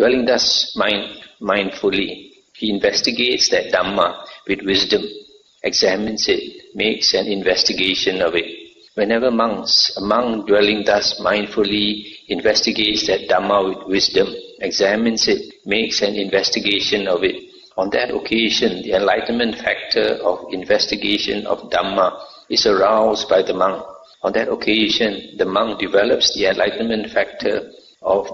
Dwelling thus mindfully, he investigates that Dhamma with wisdom, examines it, makes an investigation of it. Whenever a monk dwelling thus mindfully investigates that Dhamma with wisdom, examines it, makes an investigation of it, on that occasion the enlightenment factor of investigation of Dhamma is aroused by the monk. On that occasion the monk develops the enlightenment factor of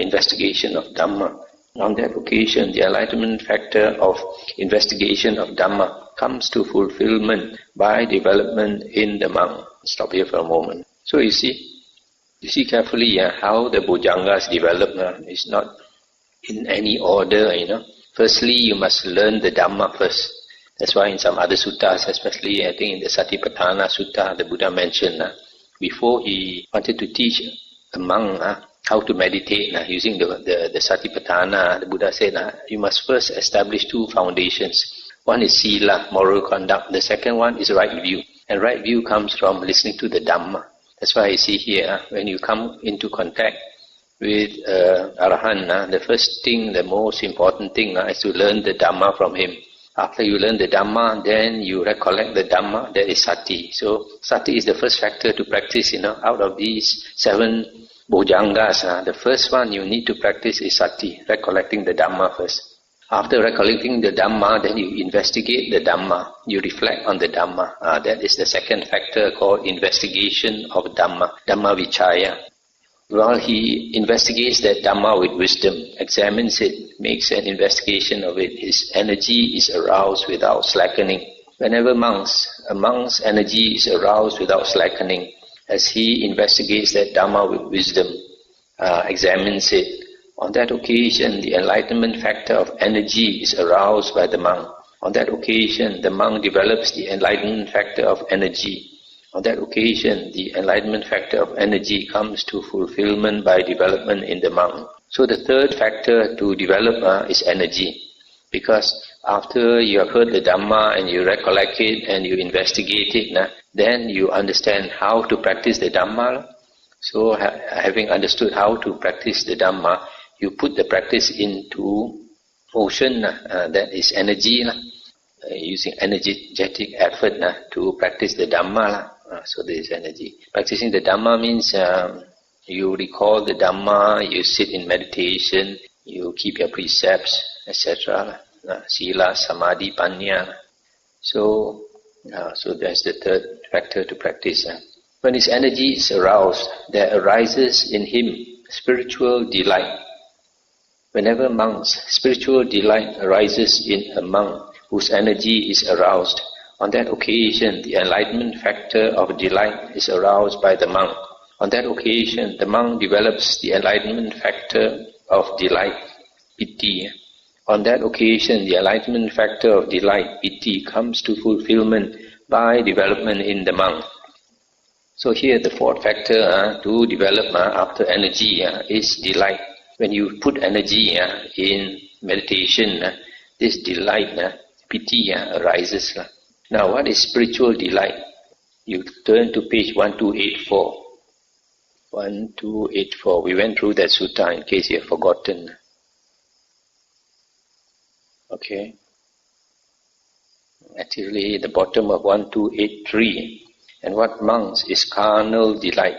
investigation of Dhamma. On that occasion the enlightenment factor of investigation of Dhamma comes to fulfillment by development in the monk. Stop here for a moment. So you see carefully how the bojjhangas develop. It's not in any order, Firstly, you must learn the Dhamma first. That's why in some other suttas, especially I think in the Satipatthana Sutta, the Buddha mentioned, before he wanted to teach a monk how to meditate using the Satipatthana, the Buddha said, you must first establish two foundations. One is sila, moral conduct. The second one is right view. And right view comes from listening to the Dhamma. That's why I see here, when you come into contact with Arahant, the first thing, the most important thing is to learn the Dhamma from him. After you learn the Dhamma, then you recollect the Dhamma, that is sati. So sati is the first factor to practice, out of these 7 bojjhangas. The first one you need to practice is sati, recollecting the Dhamma first. After recollecting the Dhamma, then you investigate the Dhamma, you reflect on the Dhamma. That is the second factor called investigation of Dhamma, Dhamma Vichaya. While he investigates that Dhamma with wisdom, examines it, makes an investigation of it, his energy is aroused without slackening. Whenever a monk's energy is aroused without slackening, as he investigates that Dhamma with wisdom, examines it, on that occasion the enlightenment factor of energy is aroused by the monk. On that occasion the monk develops the enlightenment factor of energy. On that occasion, the enlightenment factor of energy comes to fulfillment by development in the monk. So the third factor to develop is energy. Because after you have heard the Dhamma and you recollect it and you investigate it, then you understand how to practice the Dhamma. So having understood how to practice the Dhamma, you put the practice into motion, that is energy, using energetic effort to practice the Dhamma. So there is energy. Practicing the Dhamma means you recall the Dhamma, you sit in meditation, you keep your precepts, etc. Sila, Samadhi, Panya. So that's the third factor to practice. When his energy is aroused, there arises in him spiritual delight. Whenever monk's spiritual delight arises in a monk whose energy is aroused, on that occasion the enlightenment factor of delight is aroused by the monk. On that occasion the monk develops the enlightenment factor of delight, piti. On that occasion the enlightenment factor of delight, piti, comes to fulfillment by development in the monk. So here the fourth factor to develop after energy is delight. When you put energy in meditation, this delight, piti, arises. Now what is spiritual delight? You turn to page 1284. 1284. We went through that sutta in case you have forgotten. Okay. Actually the bottom of 1283. And what monks is carnal delight?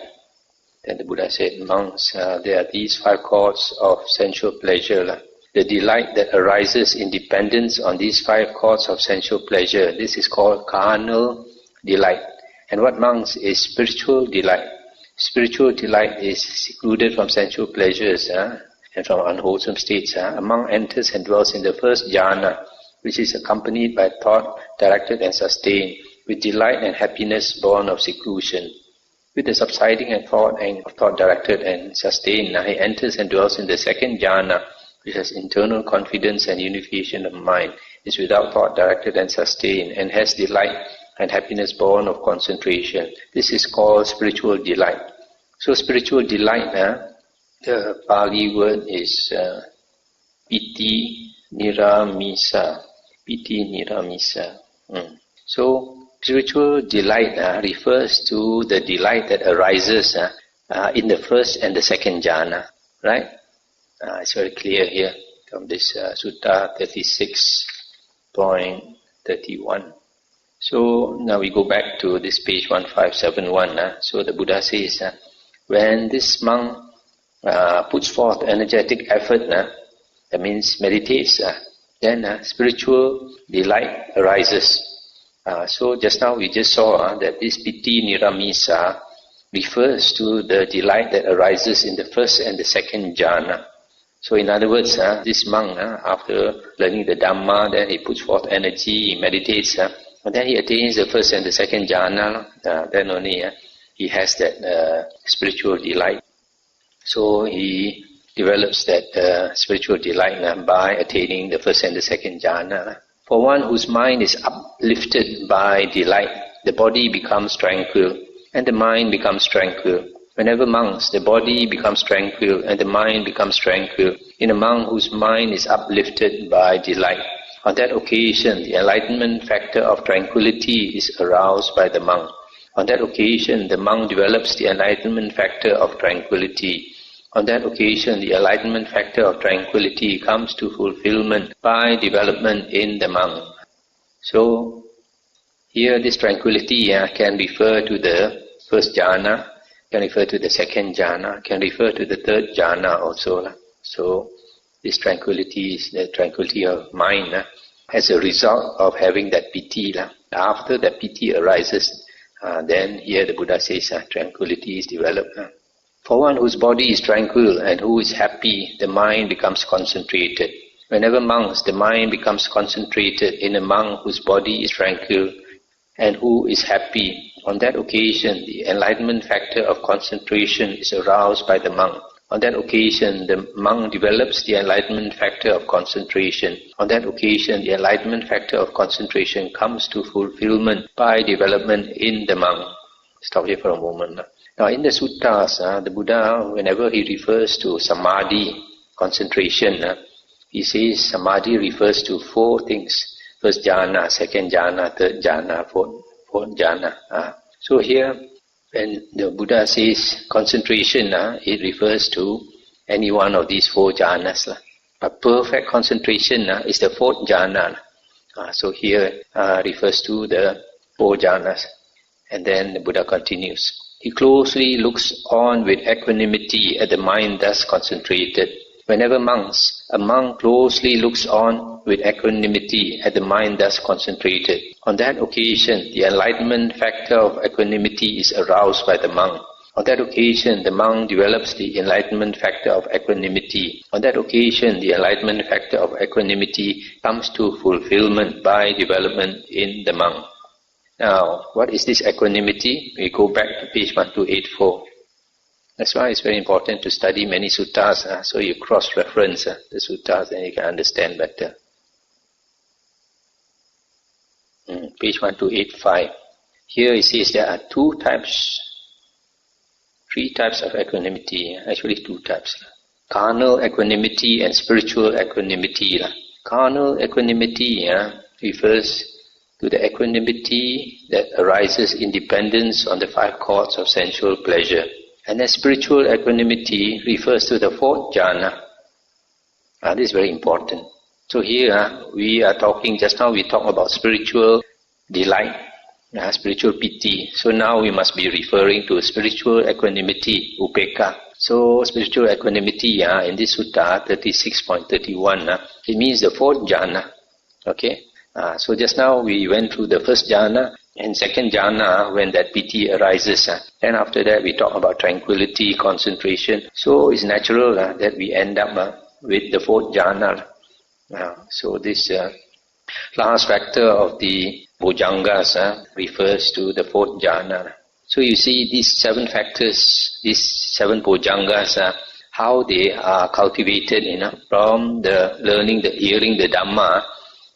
Then the Buddha said, monks, there are these 5 chords of sensual pleasure. The delight that arises in dependence on these 5 chords of sensual pleasure, this is called carnal delight. And what monks is spiritual delight? Spiritual delight is secluded from sensual pleasures and from unwholesome states. A monk enters and dwells in the first jhana, which is accompanied by thought directed and sustained, with delight and happiness born of seclusion. With the subsiding of thought directed and sustained, he enters and dwells in the second jhana, which has internal confidence and unification of mind, is without thought directed and sustained, and has delight and happiness born of concentration. This is called spiritual delight. So spiritual delight, the Pali word is piti niramisa. Piti niramisa. So spiritual delight refers to the delight that arises in the first and the second jhana, right? It's very clear here from this Sutta 36.31. So now we go back to this page 1571. So the Buddha says, when this monk puts forth energetic effort, that means meditates, then spiritual delight arises. So just now we just saw that this piti niramisa refers to the delight that arises in the first and the second jhana. So in other words, this monk, after learning the Dhamma, then he puts forth energy, he meditates, and then he attains the first and the second jhana, then only he has that spiritual delight. So he develops that spiritual delight by attaining the first and the second jhana. For one whose mind is uplifted by delight, the body becomes tranquil and the mind becomes tranquil. Whenever monks, the body becomes tranquil and the mind becomes tranquil. In a monk whose mind is uplifted by delight, on that occasion the enlightenment factor of tranquility is aroused by the monk. On that occasion the monk develops the enlightenment factor of tranquility. On that occasion the enlightenment factor of tranquility comes to fulfillment by development in the monk. So here this tranquility can refer to the first jhana, can refer to the second jhana, can refer to the third jhana also. So this tranquility is the tranquility of mind as a result of having that piti. After that piti arises, then here the Buddha says tranquility is developed. For one whose body is tranquil and who is happy, the mind becomes concentrated. Whenever monks, the mind becomes concentrated in a monk whose body is tranquil and who is happy, on that occasion the enlightenment factor of concentration is aroused by the monk. On that occasion the monk develops the enlightenment factor of concentration. On that occasion the enlightenment factor of concentration comes to fulfillment by development in the monk. Stop here for a moment. Now in the suttas, the Buddha, whenever he refers to samadhi, concentration, he says samadhi refers to four things. First jhana, second jhana, third jhana, fourth jhana. So here, when the Buddha says concentration, it refers to any one of these four jhanas. A perfect concentration is the fourth jhana. So here refers to the four jhanas. And then the Buddha continues. He closely looks on with equanimity at the mind thus concentrated. Whenever monks, a monk closely looks on with equanimity at the mind thus concentrated. On that occasion, the enlightenment factor of equanimity is aroused by the monk. On that occasion, the monk develops the enlightenment factor of equanimity. On that occasion, the enlightenment factor of equanimity comes to fulfillment by development in the monk. Now, what is this equanimity? We go back to page 1284. That's why it's very important to study many suttas, so you cross-reference the suttas and you can understand better. Page 1285. Here it says there are three types of equanimity, actually two types. Carnal equanimity and spiritual equanimity. Carnal equanimity refers to the equanimity that arises in dependence on the five chords of sensual pleasure. And then spiritual equanimity refers to the fourth jhana. This is very important. So here we are talking, just now we talked about spiritual delight, spiritual piti. So now we must be referring to spiritual equanimity, upekkha. So spiritual equanimity in this sutta 36.31, it means the fourth jhana. Okay. So just now we went through the first jhana and second jhana when that piti arises. And after that we talk about tranquility, concentration. So it's natural that we end up with the fourth jhana. So this last factor of the bojjhangas refers to the fourth jhana. So you see these seven factors, these seven bojjhangas, how they are cultivated from the learning, the hearing the Dhamma.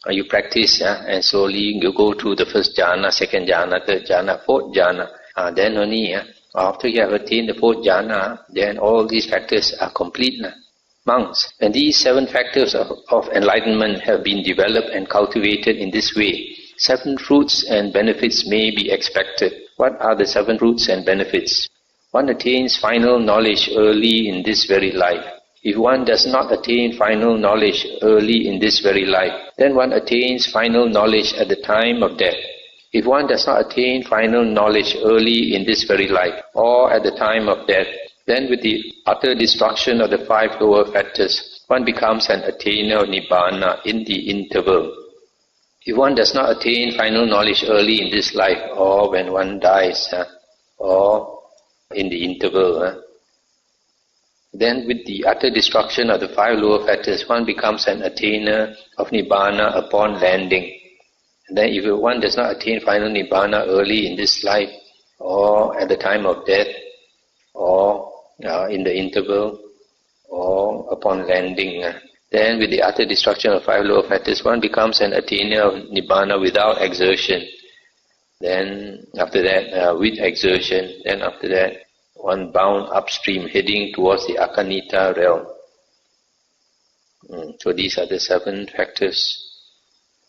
You practice and slowly you go through the first jhana, second jhana, third jhana, fourth jhana. Then only after you have attained the fourth jhana, then all these factors are complete. Monks, and these seven factors of enlightenment have been developed and cultivated in this way, seven fruits and benefits may be expected. What are the seven fruits and benefits? One attains final knowledge early in this very life. If one does not attain final knowledge early in this very life, then one attains final knowledge at the time of death. If one does not attain final knowledge early in this very life, or at the time of death, then with the utter destruction of the 5 lower factors, one becomes an attainer of Nibbana in the interval. If one does not attain final knowledge early in this life, or when one dies, or in the interval, then with the utter destruction of the 5 lower factors, one becomes an attainer of Nibbana upon landing. And then if one does not attain final Nibbana early in this life, or at the time of death, or in the interval, or upon landing, then with the utter destruction of 5 lower factors, one becomes an attainer of Nibbana without exertion. Then after that, with exertion, then after that, one bound upstream, heading towards the Akanita realm. So these are the 7 factors,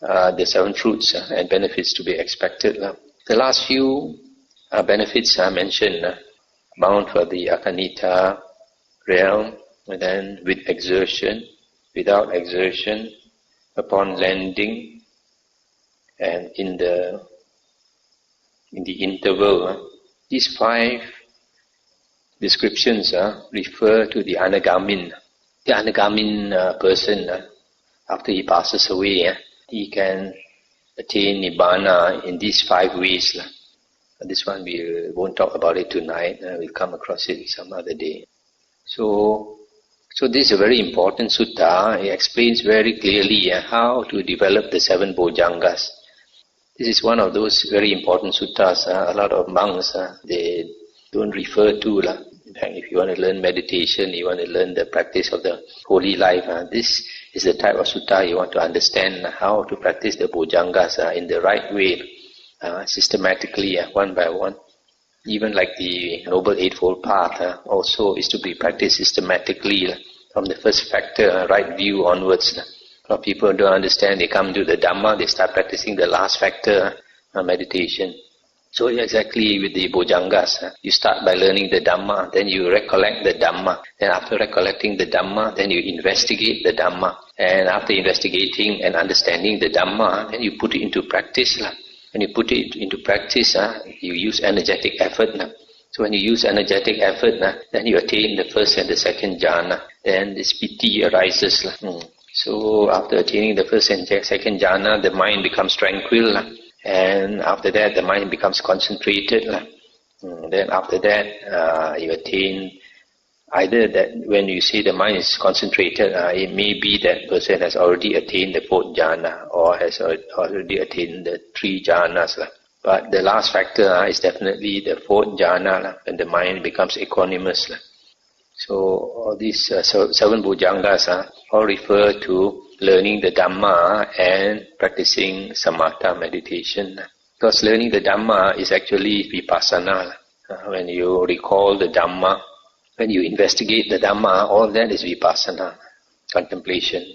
the 7 fruits and benefits to be expected. The last few benefits are mentioned, bound for the Akanita realm, and then with exertion, without exertion, upon landing, and in the interval. These 5 descriptions refer to the Anagamin. The Anagamin person, after he passes away, he can attain Nibbana in these 5 ways. This one we won't talk about it tonight. We'll come across it some other day. So this is a very important sutta. It explains very clearly how to develop the 7 bojjhangas. This is one of those very important suttas. A lot of monks, they don't refer to. In fact, if you want to learn meditation, you want to learn the practice of the holy life, this is the type of sutta you want to understand, how to practice the bojjhangas in the right way, systematically, one by one. Even like the Noble Eightfold Path also is to be practiced systematically from the first factor, right view onwards. A lot of people don't understand, they come to the Dhamma, they start practicing the last factor, meditation. So exactly with the bojjhangas, you start by learning the Dhamma, then you recollect the Dhamma. Then after recollecting the Dhamma, then you investigate the Dhamma. And after investigating and understanding the Dhamma, then you put it into practice. When you put it into practice, you use energetic effort. So when you use energetic effort, then you attain the first and the second jhana. Then this piti arises. So after attaining the first and second jhana, the mind becomes tranquil. And after that, the mind becomes concentrated. Then after that, you attain either that when you say the mind is concentrated, it may be that person has already attained the 4th jhana or has already attained the 3 jhanas. But the last factor is definitely the 4th jhana, when the mind becomes equanimous. So all these 7 bojjhangas all refer to learning the Dhamma and practicing samatha meditation. Because learning the Dhamma is actually vipassana. When you recall the Dhamma, when you investigate the Dhamma, all that is vipassana, contemplation.